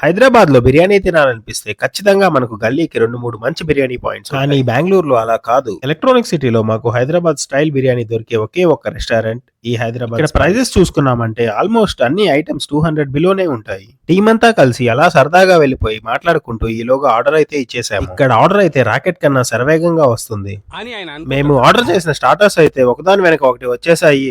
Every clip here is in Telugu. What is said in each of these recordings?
హైదరాబాద్ లో బిర్యానీ తినాలనిపిస్తే ఖచ్చితంగా మనకు గల్లీకి 2-3 మంచి బిర్యానీ పాయింట్స్, కానీ బెంగళూరులో అలా కాదు. ఎలక్ట్రానిక్ సిటీలో మాకు హైదరాబాద్ స్టైల్ బిర్యానీ దొరికే ఒకే ఒక్క రెస్టారెంట్ ఈ హైదరాబాద్. ఇక్కడ ప్రైజెస్ చూసుకున్నామంటే ఆల్మోస్ట్ అన్ని ఐటమ్స్ 200 బిలోనే ఉంటాయి. టీమ్ అంతా కలిసి అలా సరదాగా వెళ్ళిపోయి మాట్లాడుకుంటూ ఈలోగా ఆర్డర్ అయితే ఇచ్చేసాము. ఇక్కడ ఆర్డర్ అయితే రాకెట్ కన్నా శరవేగంగా వస్తుంది. మేము ఆర్డర్ చేసిన స్టార్టర్స్ అయితే ఒకదాని వెనక ఒకటి వచ్చేసాయి.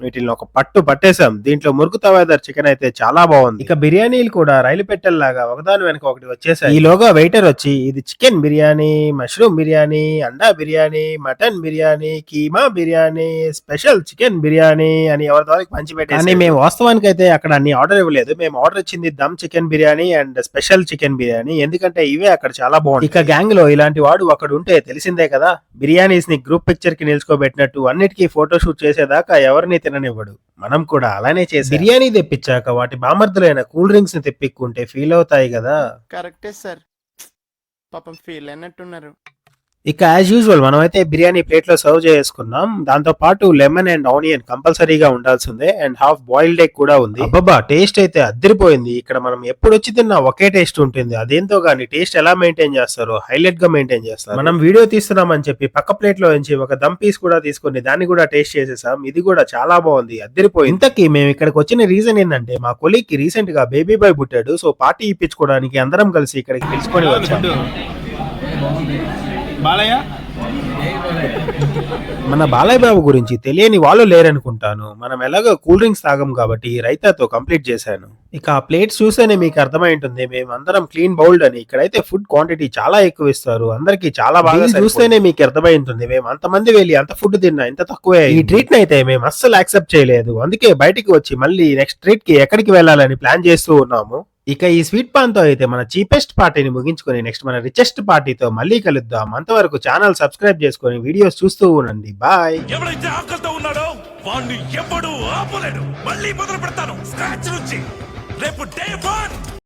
వీటిని ఒక పట్టు పట్టేశాం. దీంట్లో మురుకు తవేదర్ చికెన్ అయితే చాలా బాగుంది. ఇక బిర్యానీలు కూడా రైలు పెట్టెల్లాగా ఒకదాని వెనక ఒకటి వచ్చేసాయి. ఈలోగా వెయిటర్ వచ్చి ఇది చికెన్ బిర్యానీ, మష్రూమ్ బిర్యానీ, అండా biryani, mutton biryani, keema biryani, special chicken biryani అని ఎవరి ద్వారా పంచిపెట్టారు. కానీ మేము వాస్తవానికి అయితే అక్కడ అన్ని ఆర్డర్ ఇవ్వలేదు. మేము ఆర్డర్ ఇచ్చింది dum chicken biryani and special chicken biryani, ఎందుకంటే ఇవే అక్కడ చాలా బాగుంది. ఇక గ్యాంగ్ లో ఇలాంటి వాడు అక్కడ ఉంటే తెలిసిందే కదా, బిర్యానీస్ ని గ్రూప్ పిక్చర్ కి నిల్చుకోబెట్టినట్టు అన్నిటికీ ఫోటోషూట్ చేసేదాకా ఎవరిని తిననివ్వడు. మనం కూడా అలానే చేసి బిర్యానీ తెప్పించాక వాటి బామర్దులైన కూల్ డ్రింక్స్ ని తెప్పిక్కుంటే ఫీల్ అవుతాయి కదా. కరెక్టే సార్, పాపం ఫీల్ అయినట్టున్నారు. ఇక యాజ్ యూజువల్ మనమైతే బిర్యానీ ప్లేట్ లో సర్వ్ చేసుకున్నాం. దాంతో పాటు లెమన్ అండ్ ఆనియన్ కంపల్సరీగా ఉండాల్సిందే అండ్ హాఫ్ బాయిల్డ్ ఎగ్ కూడా ఉంది. అబ్బబ్బా, టేస్ట్ అయితే అద్దరిపోయింది. ఇక్కడ మనం ఎప్పుడు వచ్చి తిన్నా ఒకే టేస్ట్ ఉంటుంది. అదేంతో గానీ టేస్ట్ ఎలా మెయింటైన్ చేస్తారో హైలైట్ గా మెయింటైన్ చేస్తారు. మనం వీడియో తీస్తున్నామని చెప్పి పక్క ప్లేట్ లో నుంచి ఒక దమ్ పీస్ కూడా తీసుకుని దాన్ని కూడా టేస్ట్ చేసేసాం. ఇది కూడా చాలా బాగుంది, అద్దరిపోయింది. ఇంతకీ మేము ఇక్కడికి వచ్చిన రీజన్ ఏంటంటే మా కొలీగ్ కి రీసెంట్ గా బేబీ బాయ్ పుట్టాడు. సో పార్టీ ఇప్పించుకోవడానికి అందరం కలిసి ఇక్కడికి పిలుచుకొని వచ్చాము. మన బాలయ్య బాబు గురించి తెలియని వాళ్ళు లేరనుకుంటాను. మనం ఎలాగో కూల్ డ్రింక్స్ తాగం కాబట్టి రైతాతో కంప్లీట్ చేశాను. ఇక ఆ ప్లేట్స్ చూస్తేనే మీకు అర్థమై ఉంటుంది మేము అందరం క్లీన్ బౌల్డ్ అని. ఇక్కడైతే ఫుడ్ క్వాంటిటీ చాలా ఎక్కువ ఇస్తారు, అందరికి చాలా బాగా. చూస్తేనే మీకు అర్థమై ఉంటుంది మేము అంతమంది వెళ్ళి అంత ఫుడ్ తిన్నా ఇంత తక్కువే. ఈ ట్రీట్ అయితే మేము అస్సలు యాక్సెప్ట్ చేయలేదు. అందుకే బయటికి వచ్చి మళ్ళీ నెక్స్ట్ ట్రీట్ కి ఎక్కడికి వెళ్ళాలని ప్లాన్ చేస్తూ ఉన్నాము. ఇక ఈ స్వీట్ పాన్ తో అయితే మన చీపెస్ట్ పార్టీని ముగించుకొని నెక్స్ట్ మన రిచెస్ట్ పార్టీతో మళ్ళీ కలుద్దాం. అంతవరకు ఛానల్ సబ్స్క్రైబ్ చేసుకొని వీడియోస్ చూస్తూ ఉండండి. బాయ్. ఎవరైతే ఆకలితో ఉన్నాడో వాణ్ణి ఎవడు ఆపలేడు. మళ్ళీ మొదలు పెడతాను స్క్రాచ్ నుంచి. రేపు డే 1.